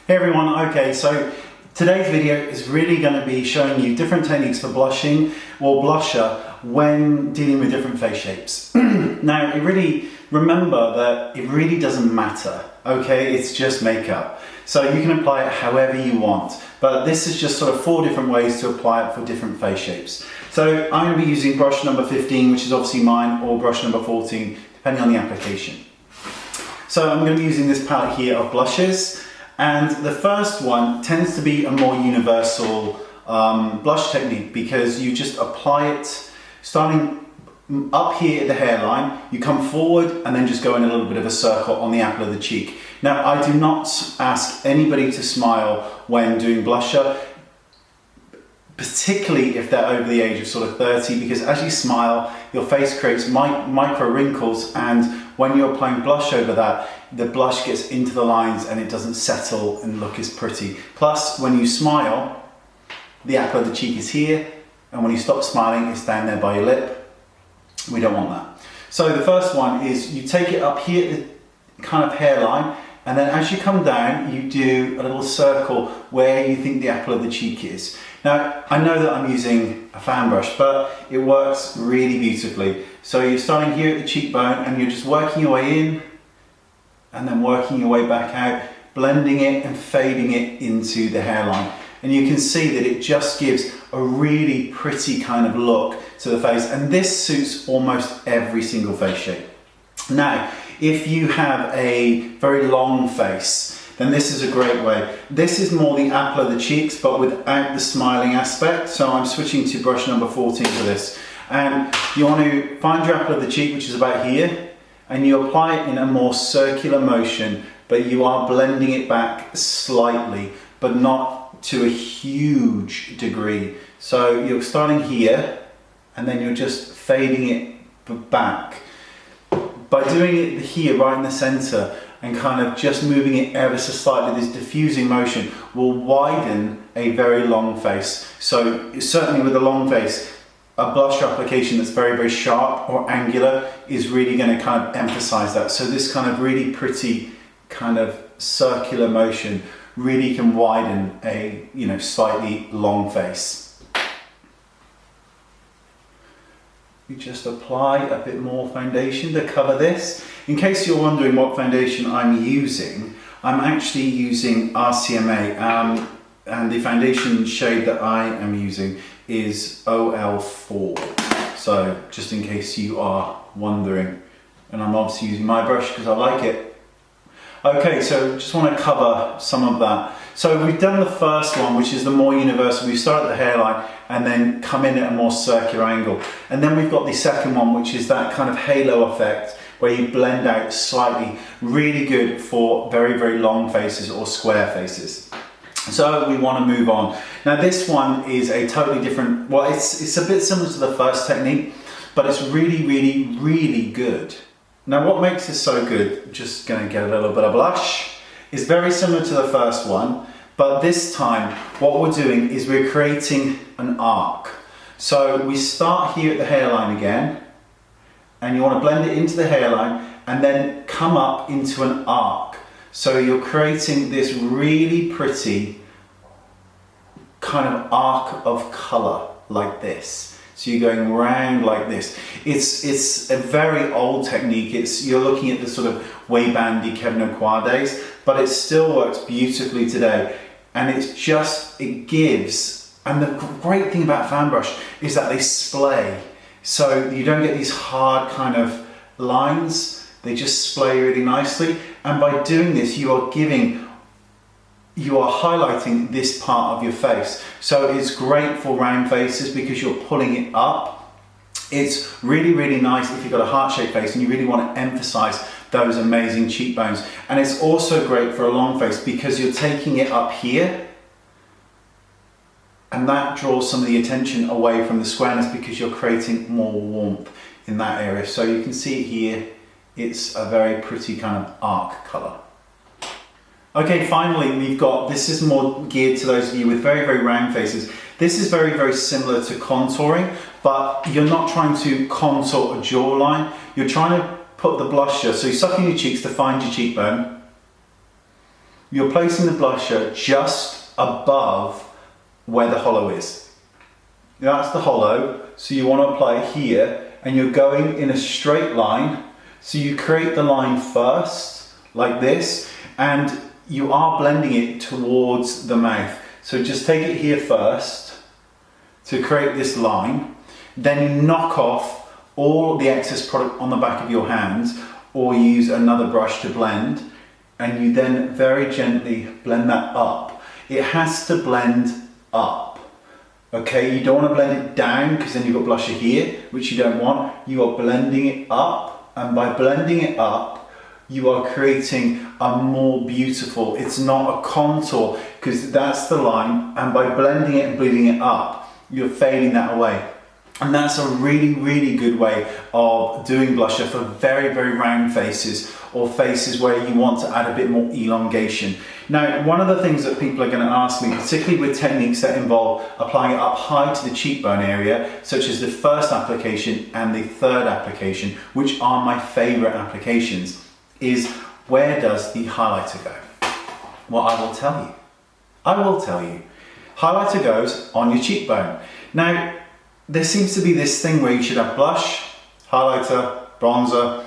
Hey everyone, okay, so today's video is really going to be showing you different techniques for blushing or blusher when dealing with different face shapes. Now, remember that it really doesn't matter, okay? It's just makeup. So you can apply it however you want, but this is just sort of 4 different ways to apply it for different face shapes. So I'm going to be using brush number 15, which is obviously mine, or brush number 14, depending on the application. So I'm going to be using this palette here of blushes. And the first one tends to be a more universal blush technique because you just apply it starting up here at the hairline, you come forward and then just go in a little bit of a circle on the apple of the cheek. Now, I do not ask anybody to smile when doing blusher, particularly if they're over the age of sort of 30, because as you smile, your face creates micro wrinkles, and when you're applying blush over that, the blush gets into the lines and it doesn't settle and look as pretty. Plus, when you smile, the apple of the cheek is here, and when you stop smiling, it's down there by your lip. We don't want that. So the first one is you take it up here at the kind of hairline, and then as you come down, you do a little circle where you think the apple of the cheek is. Now, I know that I'm using a fan brush, but it works really beautifully. So you're starting here at the cheekbone and you're just working your way in and then working your way back out, blending it and fading it into the hairline. And you can see that it just gives a really pretty kind of look to the face. And this suits almost every single face shape. Now, if you have a very long face, then this is a great way. This is more the apple of the cheeks, but without the smiling aspect. So I'm switching to brush number 14 for this. And you want to find your apple of the cheek, which is about here, and you apply it in a more circular motion, but you are blending it back slightly, but not to a huge degree. So you're starting here, and then you're just fading it back. By doing it here, right in the center, and kind of just moving it ever so slightly, this diffusing motion will widen a very long face. So certainly with a long face, a blush application that's very, very sharp or angular is really going to kind of emphasize that. So this kind of really pretty kind of circular motion really can widen a, slightly long face. We just apply a bit more foundation to cover this. In case you're wondering what foundation I'm using, I'm actually using RCMA, and the foundation shade that I am using is OL4. So just in case you are wondering, and I'm obviously using my brush because I like it. Okay, so just want to cover some of that. So we've done the first one, which is the more universal. We start at the hairline and then come in at a more circular angle. And then we've got the second one, which is that kind of halo effect where you blend out slightly, really good for very, very long faces or square faces. So we want to move on. Now this one is a totally different, well, it's a bit similar to the first technique, but it's really, really, really good. Now what makes this so good, just gonna get a little bit of blush, is very similar to the first one, but this time what we're doing is we're creating an arc. So we start here at the hairline again, and you want to blend it into the hairline and then come up into an arc. So you're creating this really pretty kind of arc of color like this. So you're going round like this. It's a very old technique. You're looking at the sort of way bandy Kevin O'Quire days, but it still works beautifully today. And it gives, and the great thing about fan brush is that they splay. So you don't get these hard kind of lines, they just splay really nicely. And by doing this, you are highlighting this part of your face. So it's great for round faces because you're pulling it up. It's really, really nice if you've got a heart-shaped face and you really want to emphasize those amazing cheekbones. And it's also great for a long face because you're taking it up here, and that draws some of the attention away from the squareness because you're creating more warmth in that area. So you can see it here, it's a very pretty kind of arc color. Okay, finally we've got, this is more geared to those of you with very, very round faces. This is very, very similar to contouring, but you're not trying to contour a jawline. You're trying to put the blusher, so you're sucking your cheeks to find your cheekbone, you're placing the blusher just above where the hollow is. That's the hollow, so you want to apply it here, and you're going in a straight line. So you create the line first, like this, and you are blending it towards the mouth. So just take it here first to create this line, then you knock off all the excess product on the back of your hands, or use another brush to blend, and you then very gently blend that up. It has to blend up, okay? You don't want to blend it down because then you've got blusher here, which you don't want. You are blending it up, and by blending it up, you are creating a more beautiful, it's not a contour, because that's the line, and by blending it and bleeding it up, you're fading that away. And that's a really, really good way of doing blusher for very, very round faces, or faces where you want to add a bit more elongation. Now, one of the things that people are going to ask me, particularly with techniques that involve applying it up high to the cheekbone area, such as the first application and the third application, which are my favorite applications, is where does the highlighter go? Well, I will tell you. I will tell you. Highlighter goes on your cheekbone. Now, there seems to be this thing where you should have blush, highlighter, bronzer.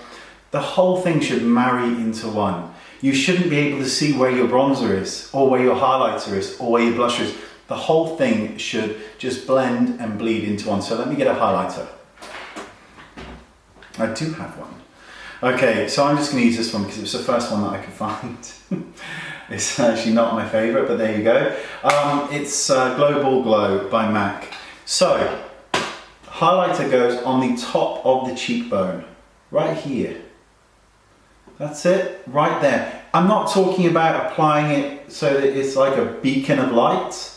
The whole thing should marry into one. You shouldn't be able to see where your bronzer is, or where your highlighter is, or where your blusher is. The whole thing should just blend and bleed into one. So let me get a highlighter. I do have one. Okay, so I'm just going to use this one because it was the first one that I could find. It's actually not my favourite, but there you go. It's Global Glow by MAC. So, highlighter goes on the top of the cheekbone, right here. That's it, right there. I'm not talking about applying it so that it's like a beacon of light,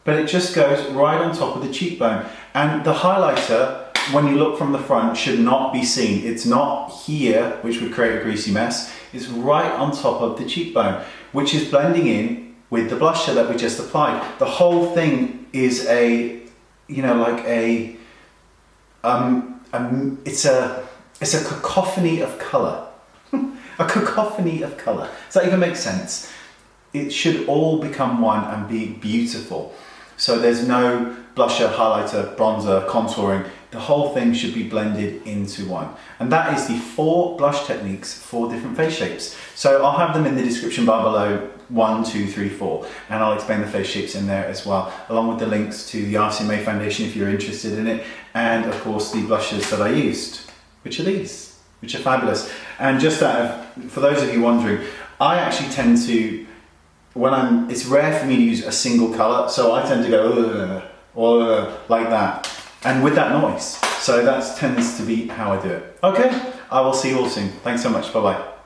but it just goes right on top of the cheekbone. And the highlighter, when you look from the front, should not be seen. It's not here, which would create a greasy mess. It's right on top of the cheekbone, which is blending in with the blusher that we just applied. The whole thing is a, you know, like it's a cacophony of colour. A cacophony of colour. Does that even make sense? It should all become one and be beautiful. So there's no blusher, highlighter, bronzer, contouring. The whole thing should be blended into one. And that is the 4 blush techniques for different face shapes. So I'll have them in the description bar below, 1, 2, 3, 4. And I'll explain the face shapes in there as well, along with the links to the RCMA foundation if you're interested in it. And of course the blushes that I used, which are these, which are fabulous. And just for those of you wondering, I actually tend to, it's rare for me to use a single colour, so I tend to go like that. And with that noise. So that tends to be how I do it. Okay, I will see you all soon. Thanks so much, bye bye.